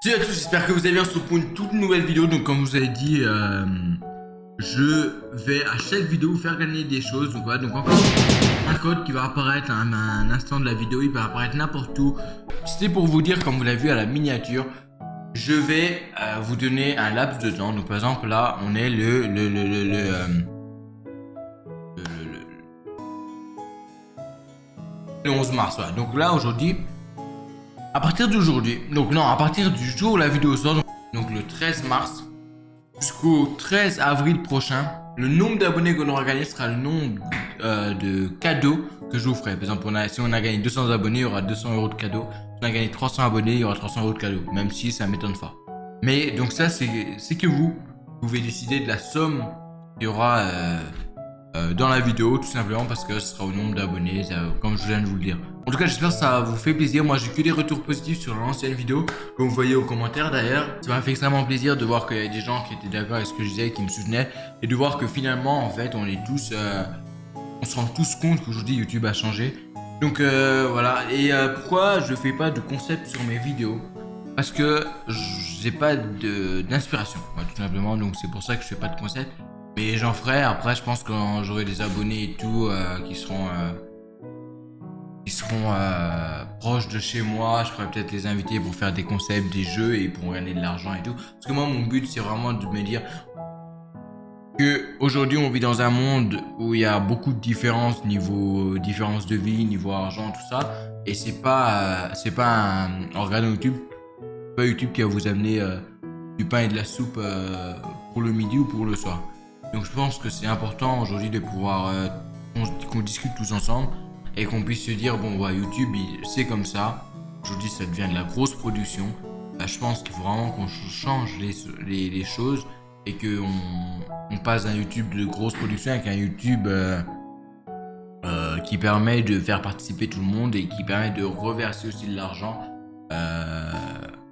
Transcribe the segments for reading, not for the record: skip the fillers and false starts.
Salut à tous, j'espère que vous allez bien. On se retrouve pour une toute nouvelle vidéo. Donc comme je vous avez dit, je vais à chaque vidéo vous faire gagner des choses. Donc voilà, donc en fait, un code qui va apparaître à un instant de la vidéo, il va apparaître n'importe où. C'était pour vous dire, comme vous l'avez vu à la miniature, je vais vous donner un laps de temps. Donc par exemple là, on est le 11 mars. Voilà. Donc là aujourd'hui, à partir d'aujourd'hui, donc non, à partir du jour où la vidéo sort, donc le 13 mars jusqu'au 13 avril prochain, le nombre d'abonnés qu'on aura gagné sera le nombre de cadeaux que je vous ferai. Par exemple, si on a gagné 200 abonnés, il y aura 200 € de cadeaux. Si on a gagné 300 abonnés, il y aura 300 € de cadeaux, même si ça m'étonne fort. Mais donc ça, c'est que vous pouvez décider de la somme qu'il y aura dans la vidéo, tout simplement parce que ce sera au nombre d'abonnés, comme je viens de vous le dire. En tout cas, j'espère que ça vous fait plaisir. Moi, j'ai que des retours positifs sur l'ancienne vidéo, comme vous voyez aux commentaires d'ailleurs. Ça m'a fait extrêmement plaisir de voir qu'il y a des gens qui étaient d'accord avec ce que je disais, qui me soutenaient, et de voir que finalement, en fait, on est tous, on se rend tous compte qu'aujourd'hui YouTube a changé. Donc voilà. Et pourquoi je fais pas de concept sur mes vidéos? Parce que j'ai pas d'inspiration, tout simplement. Donc c'est pour ça que je fais pas de concept. Mais j'en ferai après, je pense, quand j'aurai des abonnés et tout qui seront proches de chez moi. Je pourrais peut-être les inviter pour faire des concepts, des jeux, et ils pourront gagner de l'argent et tout. Parce que moi, mon but, c'est vraiment de me dire que aujourd'hui, on vit dans un monde où il y a beaucoup de différences niveau différence de vie, niveau argent, tout ça. Et c'est pas en regardant YouTube, pas YouTube qui va vous amener du pain et de la soupe pour le midi ou pour le soir. Donc je pense que c'est important aujourd'hui de pouvoir qu'on discute tous ensemble et qu'on puisse se dire bon ouais, YouTube c'est comme ça. Aujourd'hui ça devient de la grosse production. Je pense qu'il faut vraiment qu'on change les choses et qu'on passe d'un YouTube de grosse production avec un YouTube qui permet de faire participer tout le monde et qui permet de reverser aussi de l'argent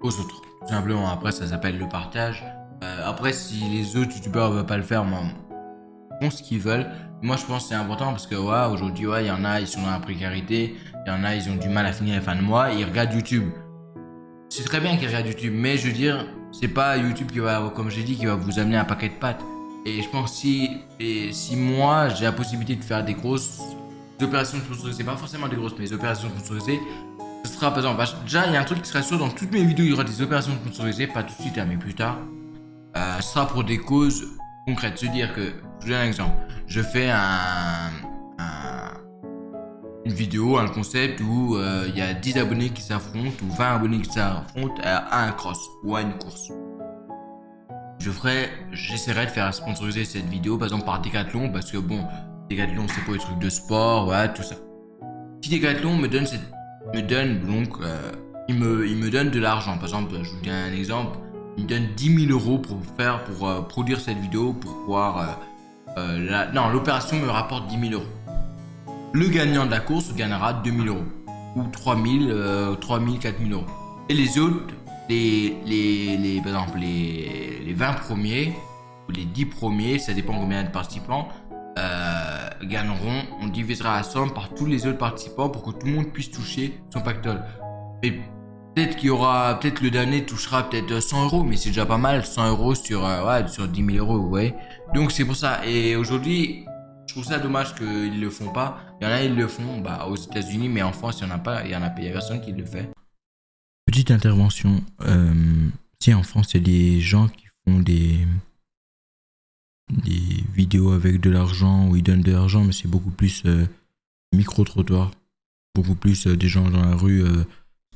aux autres. Tout simplement, après ça s'appelle le partage. Après, si les autres youtubeurs ne veulent pas le faire, ils font ce qu'ils veulent. Moi, je pense que c'est important parce que ouais, aujourd'hui, il y en a, ils sont dans la précarité. Il y en a, ils ont du mal à finir la fin de mois. Ils regardent YouTube. C'est très bien qu'ils regardent YouTube, mais je veux dire, c'est pas YouTube qui va, comme j'ai dit, qui va vous amener un paquet de pâtes. Et je pense que si moi, j'ai la possibilité de faire des grosses opérations sponsorisées, pas forcément des grosses, mais des opérations sponsorisées, ce sera, par exemple, déjà, il y a un truc qui sera sûr dans toutes mes vidéos, il y aura des opérations sponsorisées, pas tout de suite, mais plus tard. Ce sera pour des causes concrètes. Se dire que, je vous donne un exemple, je fais une vidéo, un concept où il y a 10 abonnés qui s'affrontent ou 20 abonnés qui s'affrontent à un cross ou à une course. J'essaierai de faire sponsoriser cette vidéo par exemple par Decathlon, parce que bon, Decathlon c'est pour les trucs de sport, voilà, tout ça. Si Decathlon me donne il me donne de l'argent, par exemple, je vous donne un exemple. Il me donne 10 000 € pour produire cette vidéo, pour pouvoir... l'opération me rapporte 10 000 €. Le gagnant de la course gagnera 2 000 € ou 3 000, 4 000 €. Et les autres, par exemple, les 20 premiers ou les 10 premiers, ça dépend combien de participants, gagneront. On divisera la somme par tous les autres participants pour que tout le monde puisse toucher son pactole. Et peut-être peut-être le dernier touchera peut-être 100 €, mais c'est déjà pas mal, 100 € sur 10 000 €, ouais. Donc c'est pour ça. Et aujourd'hui, je trouve ça dommage qu'ils le font pas. Il y en a, ils le font aux États-Unis, mais en France, il y en a pas. Il y a personne qui le fait. Petite intervention. Si en France, il y a des gens qui font des vidéos avec de l'argent, où ils donnent de l'argent, mais c'est beaucoup plus micro-trottoir. Beaucoup plus des gens dans la rue.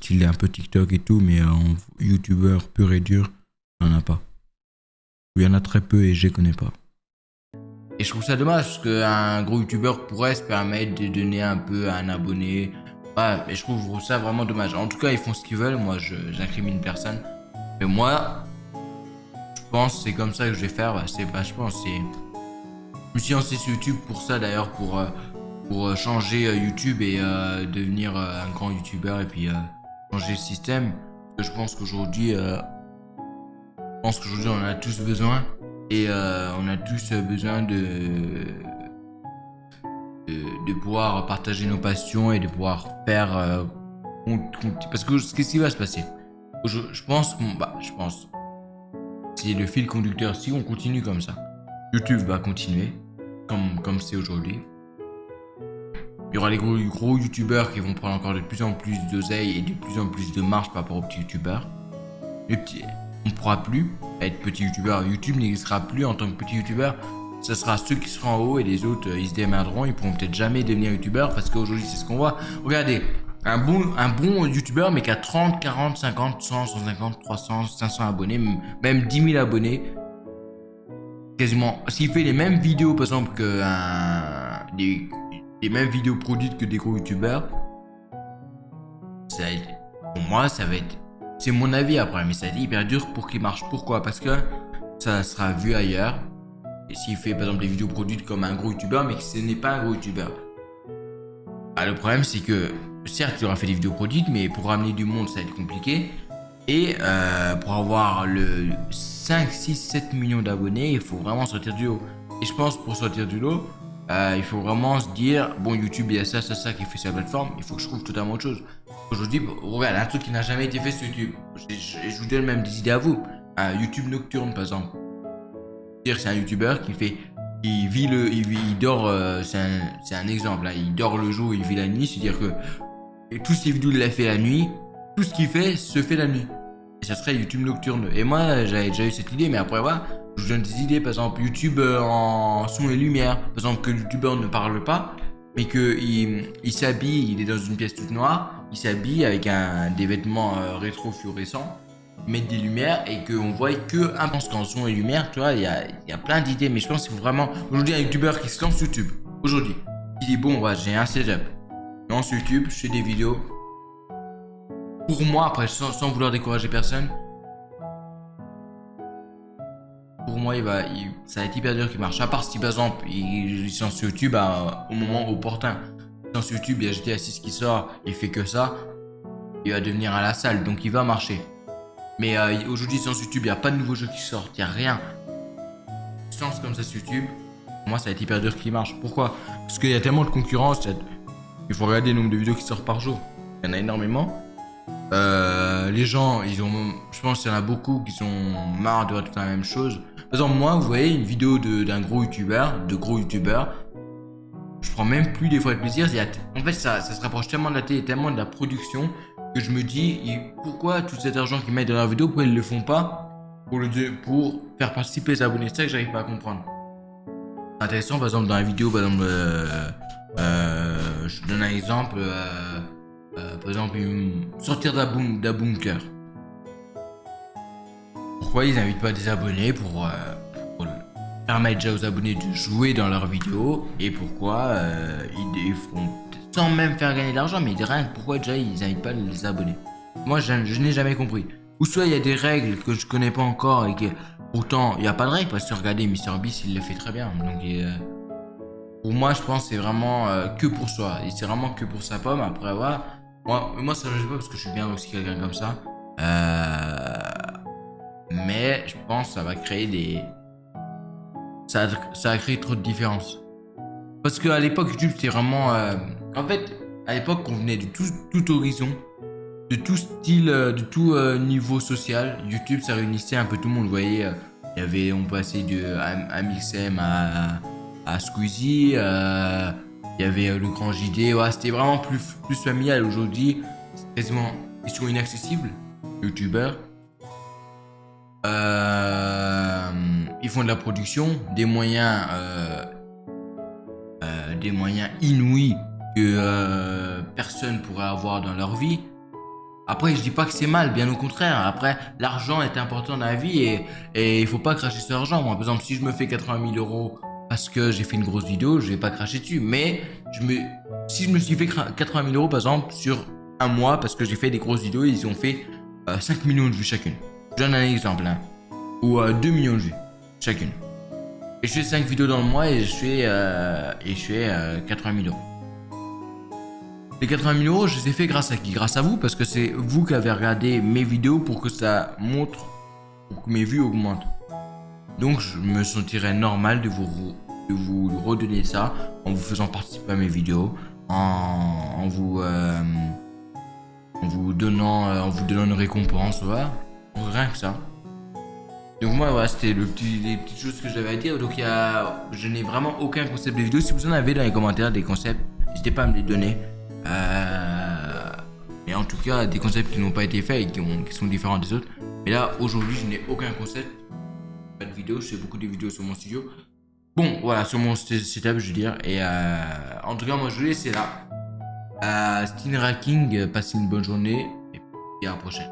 Style un peu TikTok et tout, mais en youtubeur pur et dur, il n'y en a pas. Il y en a très peu et je les connais pas. Et je trouve ça dommage parce qu'un gros youtubeur pourrait se permettre de donner un peu à un abonné. Ouais, et je trouve ça vraiment dommage. En tout cas, ils font ce qu'ils veulent. Moi, j'incrimine personne. Mais moi, je pense que c'est comme ça que je vais faire. Je me suis lancé sur YouTube pour ça d'ailleurs, pour changer YouTube et devenir un grand youtubeur et puis changer le système. Je pense qu'aujourd'hui, on en a tous besoin et on a tous besoin de pouvoir partager nos passions et de pouvoir faire parce que qu'est-ce qui va se passer? Je pense, je pense, c'est le fil conducteur. Si on continue comme ça, YouTube va continuer comme c'est aujourd'hui. Il y aura les gros youtubeurs qui vont prendre encore de plus en plus d'oseille et de plus en plus de marge par rapport aux petits youtubeurs. On ne pourra plus être petit youtubeur. YouTube n'existera plus en tant que petit youtubeur. Ce sera ceux qui seront en haut et les autres, ils se démerderont. Ils pourront peut-être jamais devenir youtubeurs parce qu'aujourd'hui, c'est ce qu'on voit. Regardez, un bon youtubeur, mais qui a 30, 40, 50, 100, 150, 300, 500 abonnés, même 10 000 abonnés. Quasiment, s'il fait les mêmes vidéos, par exemple, que les mêmes vidéos produites que des gros youtubeurs, pour moi, ça va être. C'est mon avis après, mais ça va être hyper dur pour qu'il marche. Pourquoi? Parce que ça sera vu ailleurs. Et s'il fait par exemple des vidéos produites comme un gros youtubeur, mais que ce n'est pas un gros youtubeur. Ah, le problème, c'est que certes, il aura fait des vidéos produites, mais pour ramener du monde, ça va être compliqué. Et pour avoir le 5, 6, 7 millions d'abonnés, il faut vraiment sortir du lot. Et je pense pour sortir du lot, il faut vraiment se dire, bon, YouTube, il y a ça qui est fait sur la plateforme, il faut que je trouve totalement autre chose. Aujourd'hui, regarde, un truc qui n'a jamais été fait sur YouTube. Je vous donne même des idées à vous. Un YouTube nocturne, par exemple. C'est un youtubeur il dort, c'est un exemple, là, il dort le jour, il vit la nuit, c'est-à-dire que toutes ses vidéos, il l'a fait la nuit, tout ce qu'il fait se fait la nuit. Et ça serait YouTube nocturne. Et moi, j'avais déjà eu cette idée, mais après, voilà, je vous donne des idées, par exemple, YouTube en son et lumière. Par exemple, que le youtubeur ne parle pas, mais qu'il s'habille, il est dans une pièce toute noire, il s'habille avec des vêtements rétro-fluorescents, mettre des lumières et qu'on voit que un pense qu'en son et lumière, tu vois, il y a plein d'idées, mais je pense qu'il faut vraiment, aujourd'hui, un youtubeur qui se lance YouTube, aujourd'hui, il dit, bon, bah, j'ai un setup, je lance YouTube, je fais des vidéos. Pour moi, après, sans vouloir décourager personne, pour moi, ça va être hyper dur qu'il marche. À part si, par exemple, il se lance sur YouTube au moment opportun. Il se lance sur YouTube, il y a GTA 6 qui sort, il fait que ça, il va devenir à la salle, donc il va marcher. Mais aujourd'hui, sur YouTube, il n'y a pas de nouveaux jeux qui sortent, il n'y a rien. Il se lance comme ça sur YouTube, pour moi, ça va être hyper dur qu'il marche. Pourquoi? Parce qu'il y a tellement de concurrence, il faut regarder le nombre de vidéos qui sortent par jour. Il y en a énormément. Les gens, je pense qu'il y en a beaucoup qui sont marre de voir toute la même chose. Par exemple, moi, vous voyez une vidéo d'un gros youtubeur, je prends même plus des fois de plaisir. En fait, ça se rapproche tellement de la télé, tellement de la production, que je me dis, pourquoi tout cet argent qu'ils mettent dans la vidéo, pourquoi ils le font pas pour faire participer les abonnés? C'est ça que j'arrive pas à comprendre. C'est intéressant, par exemple, dans la vidéo, par exemple, je donne un exemple. Par exemple, sortir d'un bunker. Pourquoi ils n'invitent pas des abonnés pour permettre déjà aux abonnés de jouer dans leurs vidéos? Et pourquoi ils font, sans même faire gagner de l'argent, mais rien, pourquoi déjà ils n'invitent pas les abonnés? Moi, je n'ai jamais compris. Ou soit il y a des règles que je connais pas encore et que pourtant il n'y a pas de règles, parce que regardez, MrBeast il le fait très bien. Donc pour moi, je pense que c'est vraiment que pour soi. Et c'est vraiment que pour sa pomme. Après, voilà. Moi, ça ne me gêne pas parce que je suis bien aussi quelqu'un comme ça. Mais je pense que ça va créer ça va créer trop de différences. Parce qu'à l'époque, YouTube, c'était vraiment... En fait, à l'époque, on venait de tout horizon, de tout style, de tout niveau social. YouTube, ça réunissait un peu tout le monde. Vous voyez, on passait à Mixem à Squeezie, il y avait le grand JD, ouais, c'était vraiment plus familial. Aujourd'hui, c'est quasiment, ils sont inaccessibles, youtubeurs. Ils font de la production, des moyens inouïs que personne pourrait avoir dans leur vie. Après, je dis pas que c'est mal, bien au contraire. Après, l'argent est important dans la vie et il faut pas cracher sur l'argent. Moi, par exemple, si je me fais 80 000 € parce que j'ai fait une grosse vidéo, je vais pas cracher dessus. Mais si je me suis fait 80 000 € par exemple sur un mois parce que j'ai fait des grosses vidéos, ils ont fait 5 millions de vues chacune. Je donne un exemple, hein. Ou 2 millions de vues chacune. Et je fais 5 vidéos dans le mois et je fais 80 000 €. Les 80 000 €, je les ai fait grâce à qui? Grâce à vous, parce que c'est vous qui avez regardé mes vidéos pour que ça montre, pour que mes vues augmentent. Donc je me sentirais normal de vous redonner ça en vous faisant participer à mes vidéos, en vous en vous donnant une récompense, voilà. Donc, rien que ça. Donc moi voilà, c'était les petites choses que j'avais à dire. Donc je n'ai vraiment aucun concept de vidéo. Si vous en avez dans les commentaires des concepts, n'hésitez pas à me les donner. Mais en tout cas, des concepts qui n'ont pas été faits et qui sont différents des autres. Mais là, aujourd'hui, je n'ai aucun concept. Pas de vidéo, je fais beaucoup de vidéos sur mon studio. Bon, voilà, sur mon setup, je veux dire. Et en tout cas, moi, je vais laisser là. Stinra King, passez une bonne journée. Et puis à la prochaine.